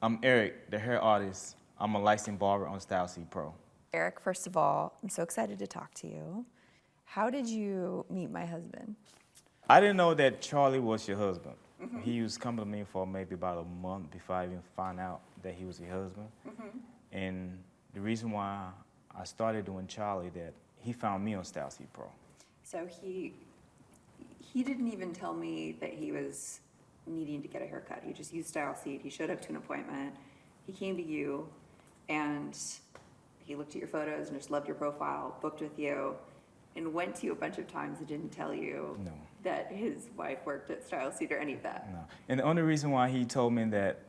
I'm Eric, the hair artist. I'm a licensed barber on StyleSeat Pro. Eric, first of all, I'm so excited to talk to you. How did you meet my husband? I didn't know that Charlie was your husband. He was coming to me for maybe about a month before I even found out that he was your husband. And the reason why I started doing Charlie, that he found me on StyleSeat Pro. So he didn't even tell me that he was needing to get a haircut. He just used StyleSeat. He showed up to an appointment. He came to you, and he looked at your photos and just loved your profile, booked with you, and went to you a bunch of times and didn't tell you that his wife worked at StyleSeat or any of that. No. And the only reason why he told me that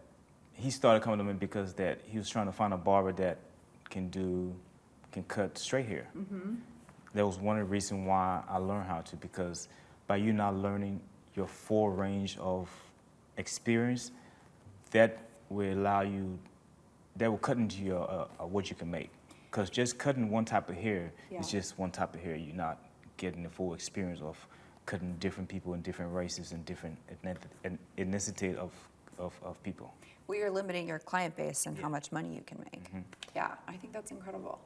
he started coming to me because that he was trying to find a barber that can cut straight hair. That was one of the reasons why I learned how to, because by you not learning your full range of experience, that will allow you, that will cut into your what you can make. Because just cutting one type of hair is just one type of hair. You're not getting the full experience of cutting different people in different races and different ethnicity of people. Well, you're limiting your client base and how much money you can make. Yeah, I think that's incredible.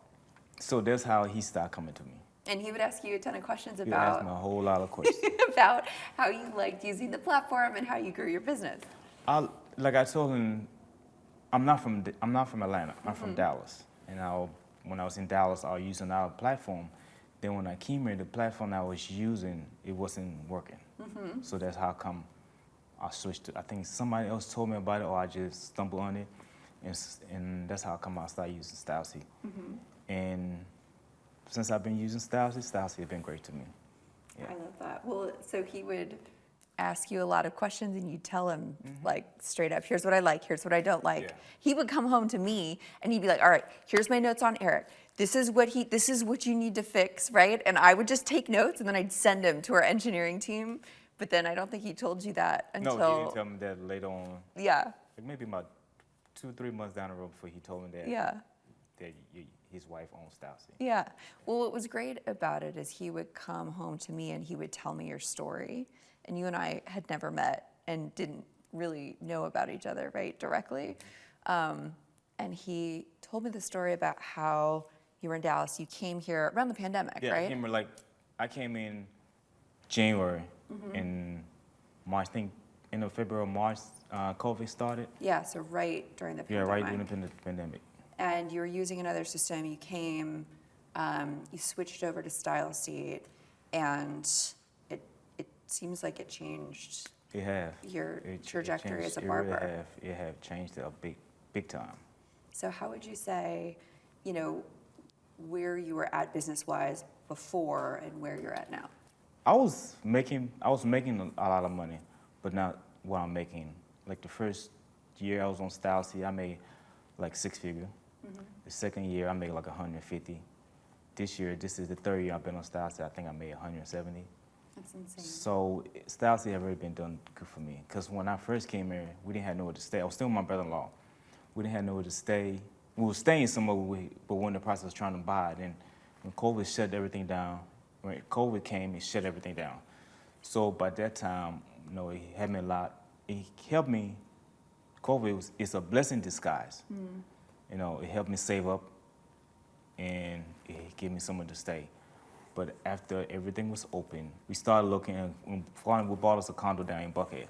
So that's how he started coming to me. And he would ask you a ton of questions He asked about me a whole lot of questions. about how you liked using the platform and how you grew your business. Like I told him, I'm not from Atlanta. I'm from Dallas. And when I was in Dallas, I was using our platform. Then when I came here, the platform I was using, it wasn't working. So that's how come I switched to, I think somebody else told me about it, or I just stumbled on it. And that's how come I started using StyleSeat. And since I've been using StyleSeat has been great to me. Yeah. I love that. Well, so he would ask you a lot of questions and you'd tell him like straight up, here's what I like, here's what I don't like. Yeah. He would come home to me and he'd be like, all right, here's my notes on Eric. This is what you need to fix, right? And I would just take notes and then I'd send him to our engineering team. But then I don't think he told you that until... No, he didn't tell me that later on. Yeah. Like maybe about 2 or 3 months down the road before he told me that. Yeah. That his wife owns StyleSeat. Yeah. Well, what was great about it is he would come home to me and he would tell me your story. And you and I had never met and didn't really know about each other, right, directly. And he told me the story about how you were in Dallas. You came here around the pandemic, right? Yeah, I came in January. In March, I think end of February or March, COVID started. Yeah, so right during the pandemic. Yeah, right during the pandemic. And you were using another system. You came, you switched over to StyleSeat, and it seems like it changed your trajectory as a barber. It have changed a big time. So how would you say, where you were at business-wise before and where you're at now? I was making a lot of money, but not what I'm making. Like the first year I was on StyleSeat, I made like 6 figures. The second year I made like 150. This is the third year I've been on StyleSeat. I think I made 170. That's insane. So StyleSeat have really been done good for me. Because when I first came here, we didn't have nowhere to stay. I was still with my brother-in-law. We didn't have nowhere to stay. We were staying somewhere, but we're in the process of trying to buy it. And when COVID shut everything down, when COVID came, it shut everything down. So by that time, it helped me a lot. It helped me. COVID is a blessing in disguise. It helped me save up, and it gave me somewhere to stay. But after everything was open, we started looking, and finally we bought us a condo down in Buckhead.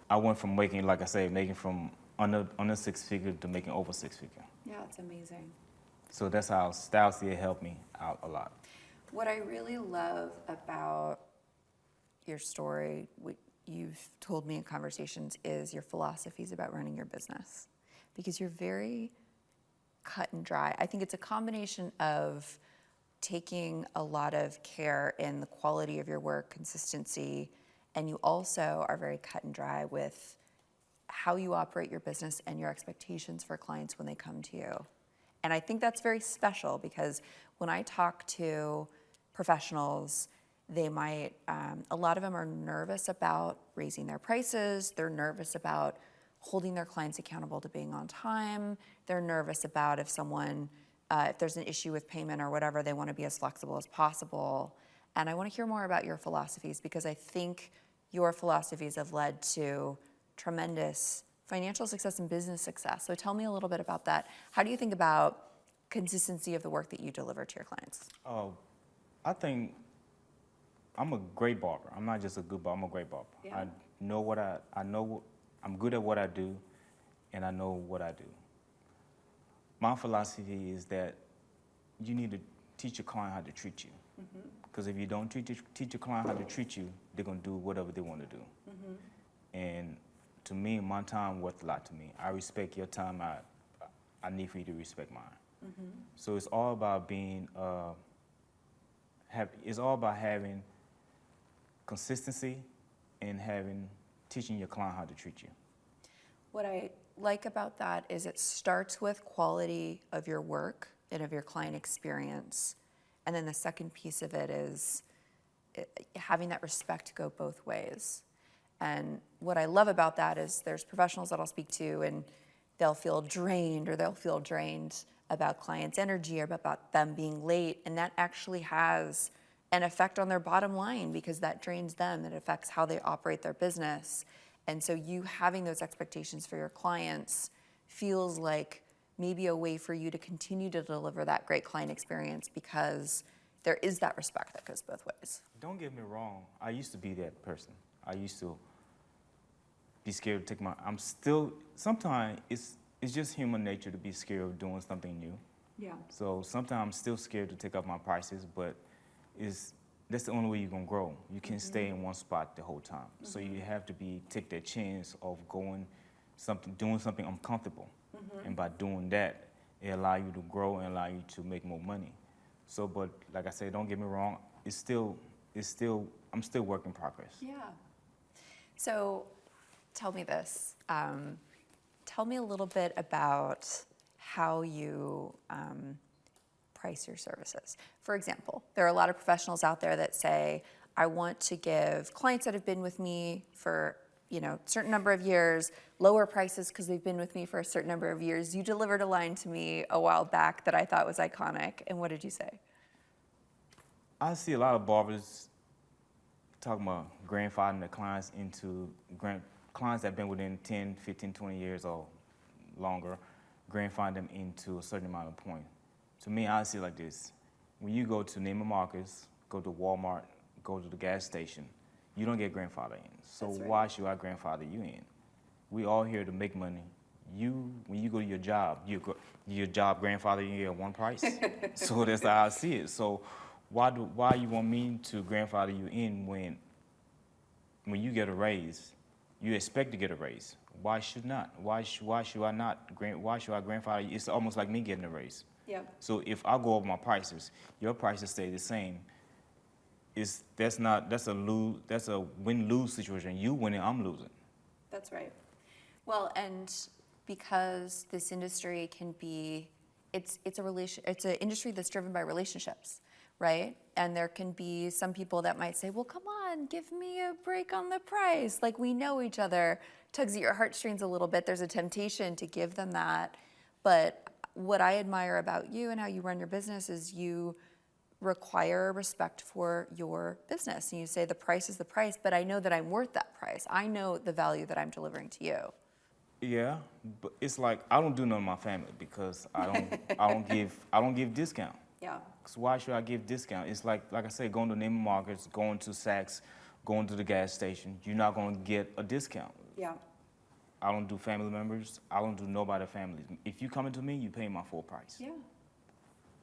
I went from making, like I said, making from under 6 figures to making over 6 figures. Yeah, it's amazing. So that's how StyleSeat helped me out a lot. What I really love about your story, what you've told me in conversations, is your philosophies about running your business. Because you're very cut and dry. I think it's a combination of taking a lot of care in the quality of your work, consistency, and you also are very cut and dry with how you operate your business and your expectations for clients when they come to you. And I think that's very special because when I talk to professionals, they might, a lot of them are nervous about raising their prices. They're nervous about holding their clients accountable to being on time. They're nervous about if there's an issue with payment or whatever, they want to be as flexible as possible. And I want to hear more about your philosophies because I think your philosophies have led to tremendous financial success and business success. So tell me a little bit about that. How do you think about consistency of the work that you deliver to your clients? I think I'm a great barber. I'm not just a good barber, I'm a great barber. Yeah. I know I'm good at what I do, and I know what I do. My philosophy is that you need to teach your client how to treat you. Because if you don't teach your client how to treat you, they're going to do whatever they want to do. And to me, my time worth a lot to me. I respect your time. I need for you to respect mine. So it's all about being, it's all about having consistency and teaching your client how to treat you. What I like about that is it starts with quality of your work and of your client experience. And then the second piece of it is having that respect go both ways. And what I love about that is there's professionals that I'll speak to and they'll feel drained about clients' energy or about them being late. And that actually has an effect on their bottom line because that drains them. It affects how they operate their business. And so you having those expectations for your clients feels like maybe a way for you to continue to deliver that great client experience because there is that respect that goes both ways. Don't get me wrong. I used to be that person. I used to be scared to take sometimes it's just human nature to be scared of doing something new. Yeah. So sometimes I'm still scared to take up my prices, but that's the only way you're gonna grow. You can't stay in one spot the whole time. So you have to take that chance of doing something uncomfortable. And by doing that, it allows you to grow and allow you to make more money. So, but like I said, don't get me wrong, I'm still work in progress. Yeah. So tell me this. Tell me a little bit about how you price your services. For example, there are a lot of professionals out there that say, I want to give clients that have been with me for a certain number of years, lower prices because they've been with me for a certain number of years. You delivered a line to me a while back that I thought was iconic. And what did you say? I see a lot of barbers talking about grandfathering their clients into clients that have been within 10, 15, 20 years or longer, grandfather them into a certain amount of points. To me, I see it like this. When you go to Neiman Marcus, go to Walmart, go to the gas station, you don't get grandfather in. So why should I grandfather you in? We all here to make money. When you go to your job, your job grandfather you at one price. So that's how I see it. So why you want me to grandfather you in when you get a raise, you expect to get a raise? Why should not? Why should I not? Why should I grandfather you? It's almost like me getting a raise. Yeah. So if I go over my prices, your prices stay the same. That's a win-lose situation. You winning, I'm losing. That's right. Well, and because this industry can be, it's an industry that's driven by relationships, right? And there can be some people that might say, well, come on, give me a break on the price. Like, we know each other, tugs at your heartstrings a little bit. There's a temptation to give them that. But what I admire about you and how you run your business is you require respect for your business. And you say the price is the price, but I know that I'm worth that price. I know the value that I'm delivering to you. Yeah, but it's like I don't do none of my family because I don't give discount. Yeah. So why should I give discount? It's like I said, going to Neiman Marcus, going to Saks, going to the gas station. You're not going to get a discount. Yeah. I don't do family members. I don't do nobody family. If you coming to me, you pay my full price. Yeah.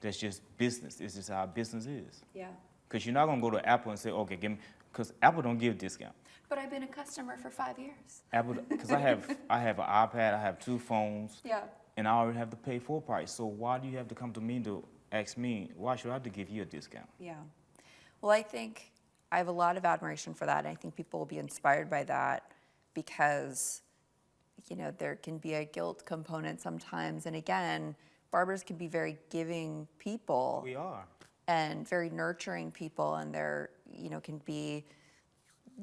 That's just business. It's just how business is. Yeah. Because you're not going to go to Apple and say, okay, give me, because Apple don't give discount. But I've been a customer for 5 years. Apple, because I have an iPad, I have 2 phones, Yeah. and I already have to pay full price. So why do you have to come to me to ask me, why should I have to give you a discount? Yeah. Well, I think I have a lot of admiration for that. And I think people will be inspired by that because, there can be a guilt component sometimes. And again, barbers can be very giving people. We are. And very nurturing people. And they're, can be,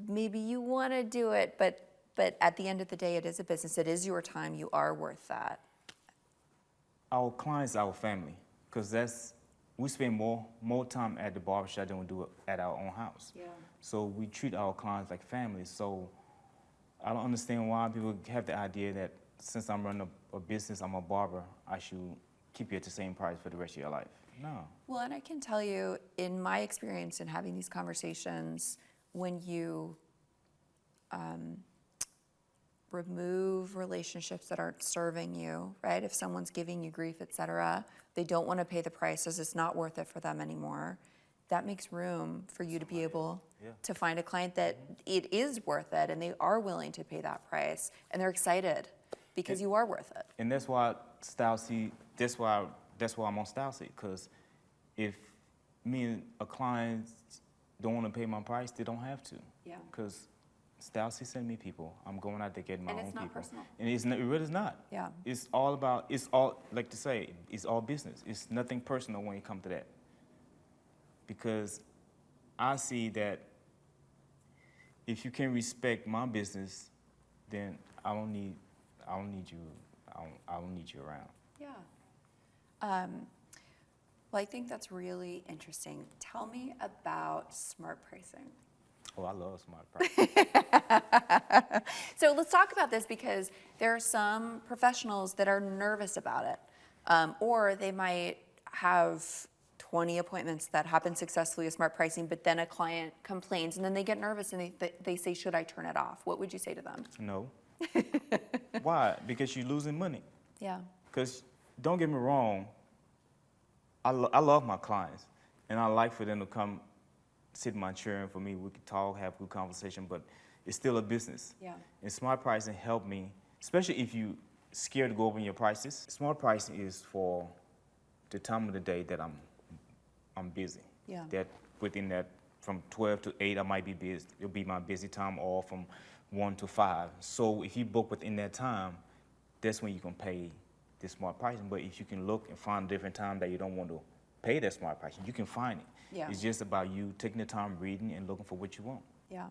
maybe you want to do it, but at the end of the day, it is a business. It is your time. You are worth that. Our clients, our family, because we spend more time at the barbershop than we do at our own house. Yeah. So we treat our clients like family. So I don't understand why people have the idea that since I'm running a business, I'm a barber, I should keep you at the same price for the rest of your life. No. Well, and I can tell you, in my experience in having these conversations, when you remove relationships that aren't serving you, right? If someone's giving you grief, et cetera, they don't want to pay the prices, it's not worth it for them anymore. That makes room for you to be able to find a client that it is worth it and they are willing to pay that price and they're excited because you are worth it. And that's why StyleSeat, that's why I'm on StyleSeat, because if me and a client don't want to pay my price, they don't have to. Yeah. Because StyleSeat send me people. I'm going out there getting my own people. And it's not personal. And it really is not. Yeah. It's all, like to say, it's all business. It's nothing personal when it comes to that. Because I see that if you can respect my business, then I don't need you around. Yeah. Well, I think that's really interesting. Tell me about smart pricing. Oh, I love smart pricing. So let's talk about this because there are some professionals that are nervous about it, or they might have 20 appointments that happen successfully with smart pricing, but then a client complains and then they get nervous and they say, should I turn it off? What would you say to them? No. Why? Because you're losing money. Yeah. Because don't get me wrong, I love my clients, and I like for them to come sit in my chair and for me, we could talk, have a good conversation, but it's still a business. Yeah. And smart pricing helped me, especially if you scared to go over your prices. Smart pricing is for the time of the day that I'm busy. Yeah. That within that from 12 to 8, I might be busy. It'll be my busy time, or from 1 to 5. So if you book within that time, that's when you can pay the smart pricing. But if you can look and find a different time that you don't want to pay that smart pricing, you can find it. Yeah. It's just about you taking the time reading and looking for what you want. Yeah.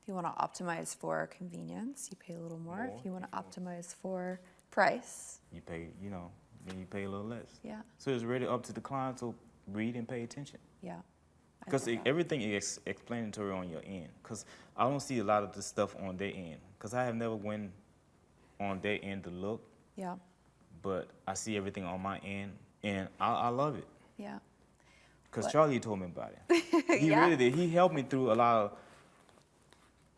If you want to optimize for convenience, you pay a little more. If you want to optimize for price, You pay, then you pay a little less. yeah, So it's really up to the client to read and pay attention. yeah. I Because love that. everything is explanatory on your end. Because I don't see a lot of the stuff on their end. Because I have never went on their end to look, Yeah, but I see everything on my end, and I love it. yeah. Because What? Charlie told me about it. He Yeah. really did. He helped me through a lot of.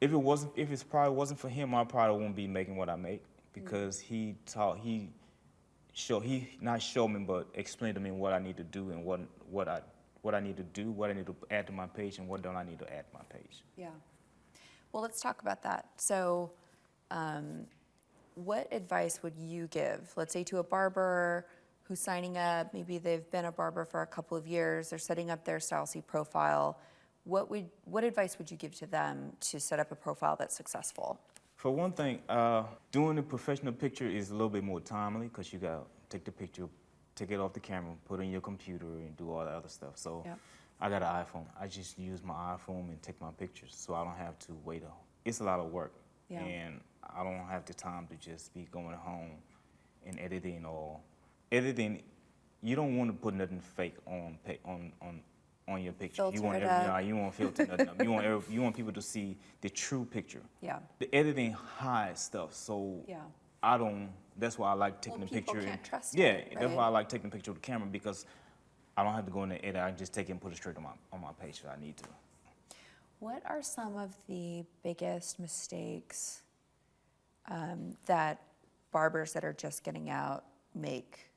If it probably wasn't for him, I probably wouldn't be making what I make, because he not showed me, but explained to me what I need to do and what I need to do, what I need to add to my page, and what don't I need to add to my page. Yeah. Well, let's talk about that. So, what advice would you give, let's say, to a barber who's signing up? Maybe they've been a barber for a couple of years, they're setting up their StyleSeat profile. What advice would you give to them to set up a profile that's successful? For one thing, doing the professional picture is a little bit more timely, because you got to take the picture, take it off the camera, put it in your computer, and do all the other stuff. So Yep. I got an iPhone. I just use my iPhone and take my pictures, so I don't have to wait. It's a lot of work, Yeah. and I don't have the time to just be going home and editing or editing. You don't want to put nothing fake on your picture. Filter You want it up. you want to filter nothing up. You want people to see the true picture. Yeah. The editing hides stuff, so Yeah. I don't. That's why I like taking Well, the picture. people can't trust yeah, it, that's right? why I like taking the picture with the camera, because I don't have to go in the edit. I just take it and put it straight on my page if I need to. What are some of the biggest mistakes that barbers that are just getting out make?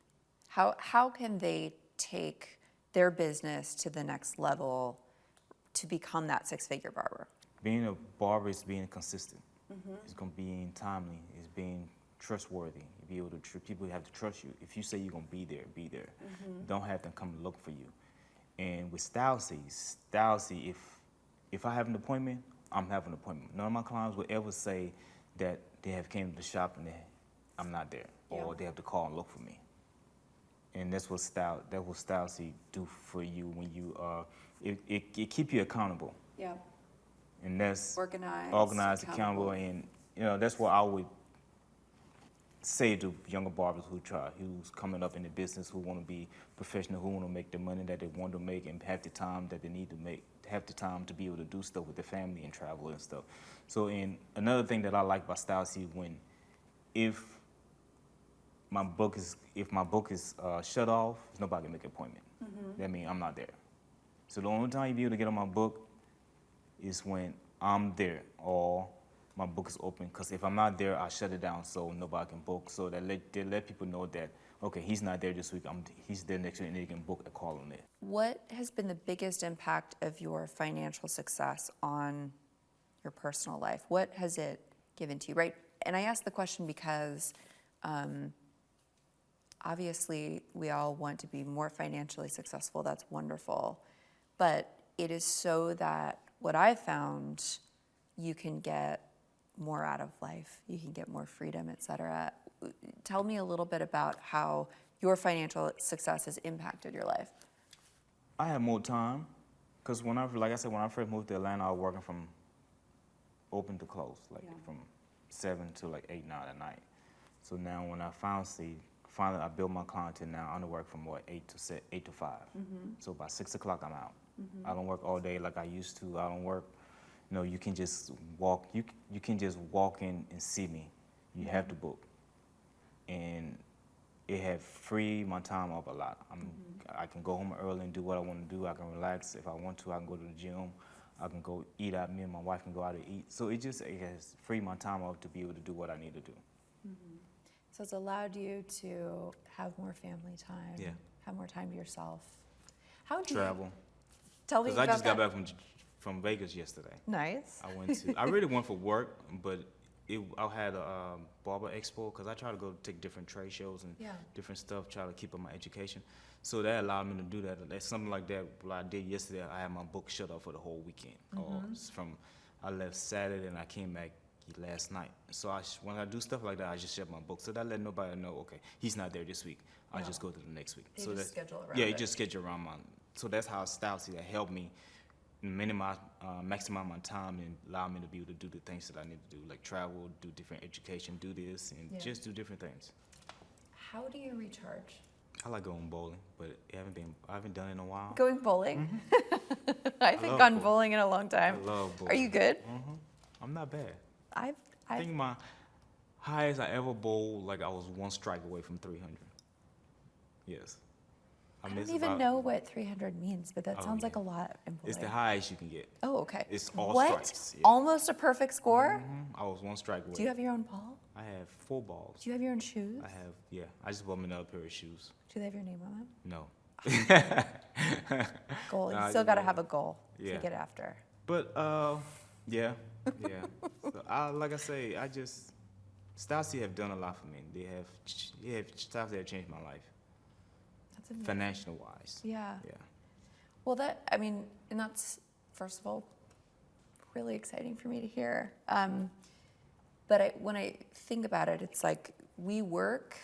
How can they take their business to the next level to become that six-figure barber? Being a barber is being consistent. It's going to be timely. It's being trustworthy. You be able to people have to trust you. If you say you're going to be there, be there. Don't have them come look for you. And with StyleSeat, if I have an appointment, I'm having an appointment. None of my clients will ever say that they have came to the shop and I'm not there, or they have to call and look for me. And that's what StyleSeat do for you when you it keep you accountable. Yeah. And that's Organized, accountable, and that's what I would say to younger barbers who's coming up in the business, who want to be professional, who want to make the money that they want to make and have the time that they need to make, have the time to be able to do stuff with their family and travel and stuff. So, and another thing that I like about StyleSeat, if my book is shut off, nobody can make an appointment. That means I'm not there. So the only time you be able to get on my book is when I'm there or my book is open. Because if I'm not there, I shut it down so nobody can book. So they let people know that, okay, he's not there this week, he's there next week, and they can book a call on there. What has been the biggest impact of your financial success on your personal life? What has it given to you, right? And I ask the question because obviously we all want to be more financially successful. That's wonderful. But it is so that what I've found, you can get more out of life. You can get more freedom, et cetera. Tell me a little bit about how your financial success has impacted your life. I have more time because like I said, when I first moved to Atlanta, I was working from open to close, from 7 to like 8, 9 at night. So now when I finally I built my clientele now, I only work from 8 to 5. So by 6 o'clock I'm out. I don't work all day like I used to. I don't work, you can just walk, you can just walk in and see me. You have to book. And it have freed my time up a lot. I can go home early and do what I want to do. I can relax. If I want to, I can go to the gym. I can go eat out. Me and my wife can go out to eat. So it has freed my time up to be able to do what I need to do. So it's allowed you to have more family time, have more time to yourself. How do Travel. you tell me about Because I just got that? back from Vegas yesterday. Nice. I really went for work, but I had a barber expo because I try to go take different trade shows and different stuff, try to keep up my education. So that allowed me to do that. That's something like that. What I did yesterday, I had my book shut off for the whole weekend. I left Saturday and I came back last night. So when I do stuff like that, I just shut my book. So that let nobody know, okay, he's not there this week. I just go to the next week. You just schedule around you it. just schedule around mine. So that's how StyleSeat that helped me maximize my time and allow me to be able to do the things that I need to do, like travel, do different education, do this, and just do different things. How do you recharge? I like going bowling, but I haven't done it in a while. Going bowling? I haven't love gone bowling in a long time. I love bowling. Are you good? I'm not bad. I I think my highest I ever bowled, I was one strike away from 300. Yes. I don't even know what 300 means, but that sounds like a lot in bowling. It's the highest you can get. Oh, okay. It's all what? strikes. Yeah. Almost a perfect score? I was one strike away. Do you have your own ball? I have 4 balls. Do you have your own shoes? I have, I just bought me another pair of shoes. Do they have your name on them? No. Goal. You Nah, still I got to just- have a goal Yeah. to get after. But, yeah. So like I say, StyleSeat have done a lot for me. They have stuff that have changed my life, That's amazing. financial wise. Yeah. Yeah. Well, and that's, first of all, really exciting for me to hear. But when I think about it, it's like we work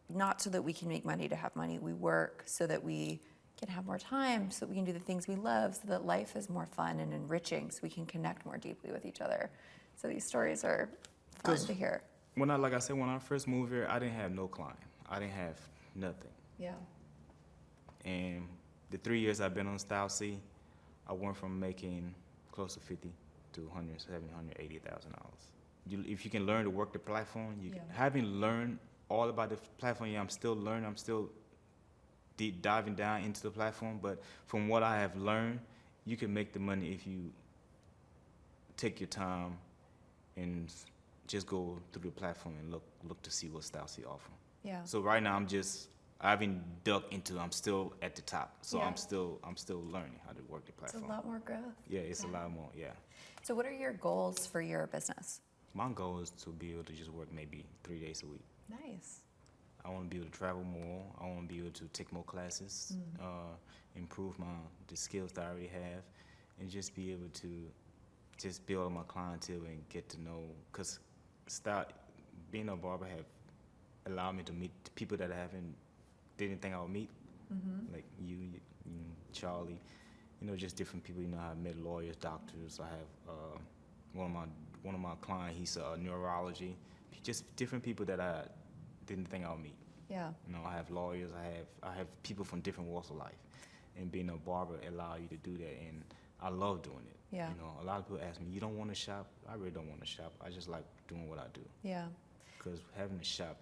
not so that we can make money to have money. We work so that we can have more time, so that we can do the things we love, so that life is more fun and enriching, so we can connect more deeply with each other. So these stories are fun to hear. When I first moved here, I didn't have no client. I didn't have nothing. Yeah. And the 3 years I've been on StyleSeat, I went from making close to 50 to 170, $180,000. If you can learn to work the platform, having learned all about the platform, I'm still learning. I'm still deep diving down into the platform. But from what I have learned, you can make the money if you take your time and just go through the platform and look to see what StyleSeat offer. Yeah. So right now I haven't dug into. I'm still at the top. So Yeah. I'm still learning how to work the It's platform. a lot more growth. Yeah, it's a lot more. Yeah. So what are your goals for your business? My goal is to be able to just work maybe 3 days a week. Nice. I want to be able to travel more. I want to be able to take more classes, improve the skills that I already have, and just be able to just build my clientele and get to know. Because being a barber have allowed me to meet people that I didn't think I would meet, like you, Charlie, just different people. I've met lawyers, doctors. I have one of my clients. He's a neurology. Just different people that I didn't think I'll meet. Yeah. You know, I have lawyers, I have people from different walks of life, and being a barber allow you to do that, and I love doing it. Yeah. You know, a lot of people ask me, "You don't want to shop?" I really don't want to shop. I just like doing what I do. Yeah. Because having a shop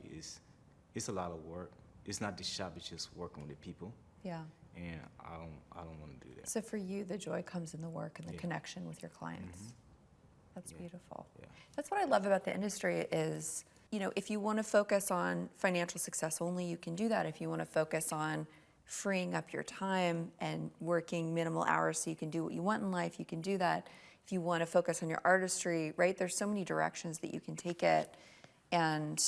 it's a lot of work. It's not the shop; it's just working with the people, Yeah. and I don't want to do that. So for you, the joy comes in the work and the Yeah. connection with your clients. Mhm. That's Yeah. beautiful. Yeah. That's what I love about the industry is, you know, if you want to focus on financial success only, you can do that. If you want to focus on freeing up your time and working minimal hours so you can do what you want in life, you can do that. If you want to focus on your artistry, right? There's so many directions that you can take it. And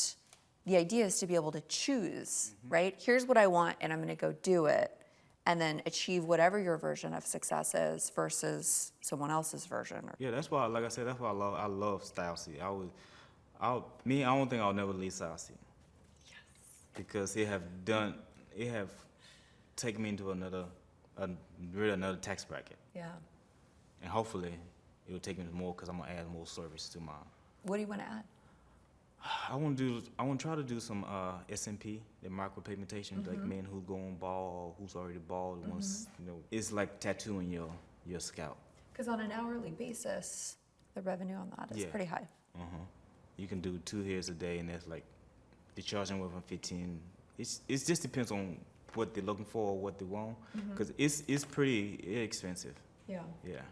the idea is to be able to choose, right? Here's what I want and I'm going to go do it. And then achieve whatever your version of success is versus someone else's version. Yeah, that's why, like I said, that's why I love StyleSeat. I don't think I'll never leave StyleSeat. Yes. Because it have taken me into another tax bracket, Yeah. and hopefully it will take me more because I'm gonna add more service to mine. What do you want to add? I want to try to do some SMP, the micropigmentation, like men who go on bald or who's already bald. Once, you know, it's like tattooing your scalp. Because on an hourly basis, the revenue on that is Yeah. pretty high. You can do 2 hairs a day, and that's like they're charging with 15. It just depends on what they're looking for or what they want, because it's pretty expensive. Yeah. Yeah.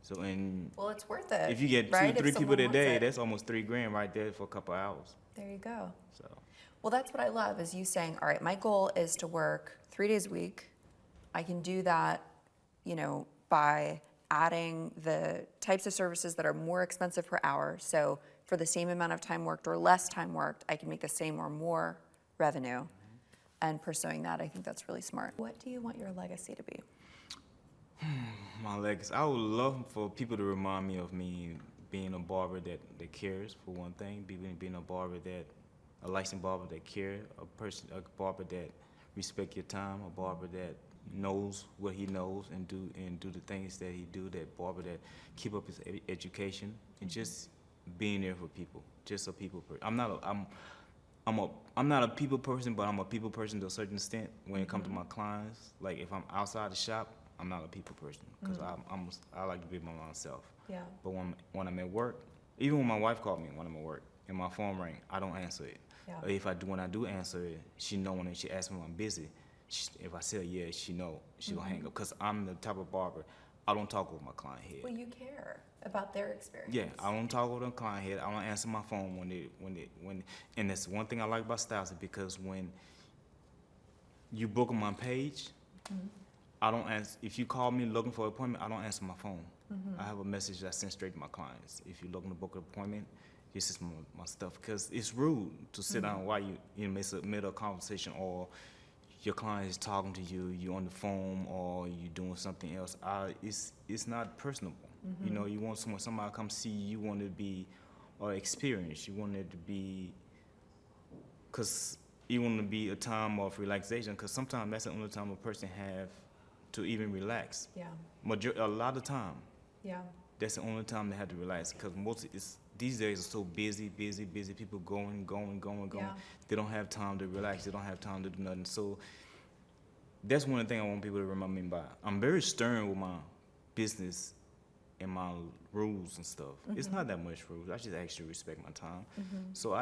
So and Well, it's worth it. if you get right? 2-3 If people someone a day, wants it. that's almost $3,000 right there for a couple hours. There you go. So Well, that's what I love is you saying, all right, my goal is to work 3 days a week. I can do that, you know, by adding the types of services that are more expensive per hour. So for the same amount of time worked or less time worked, I can make the same or more revenue. And pursuing that, I think that's really smart. What do you want your legacy to be? my legacy, I would love for people to remind me of me being a barber that cares, for one thing, being a barber a licensed barber that cares, a barber that respect your time, a barber that knows what he knows and do the things that he do, that barber that keep up his education, and just being there for people, just a people person. I'm not a people person, but I'm a people person to a certain extent when it comes to my clients. Like if I'm outside the shop, I'm not a people person because I like to be by myself. Yeah. But when I'm at work, even when my wife called me when I'm at work and my phone rang, I don't answer it. Yeah. Or when I do answer it, she know when she asks me if I'm busy. If I say yes, she know she gonna hang up because I'm the type of barber. I don't talk with my client head. Well, you care about their experience. Yeah, I don't talk with a client head. I don't answer my phone and that's one thing I like about StyleSeat, because when you book on my page, I don't answer. If you call me looking for an appointment, I don't answer my phone. I have a message that I send straight to my clients. If you're looking to book an appointment, this is my stuff, because it's rude to sit down while you miss a middle conversation, or your client is talking to you, you on the phone, or you doing something else. It's not personable. You know, you want somebody to come see you, want it to be experience. You want it to be, because you want it to be a time of relaxation, because sometimes that's the only time a person have to even relax. Yeah. A lot of time, Yeah. that's the only time they have to relax, because these days are so busy. People going. Yeah. They don't have time to relax. They don't have time to do nothing. So that's one thing I want people to remember me by. I'm very stern with my business and my rules and stuff. It's not that much rules. I just actually respect my time. So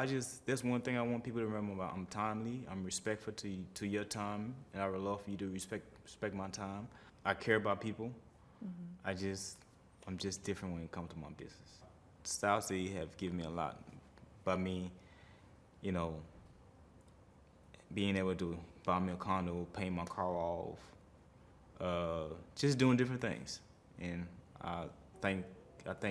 that's one thing I want people to remember about. I'm timely. I'm respectful to your time, and I would love for you to respect my time. I care about people. I'm just different when it comes to my business. StyleSeat have given me a lot. By me, you know, being able to buy me a condo, pay my car off, just doing different things. And I thank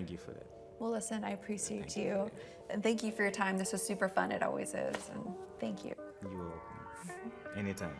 you for that. Well, listen, I appreciate you. And thank you for your time. This was super fun. It always is. And thank you. You're welcome. Anytime.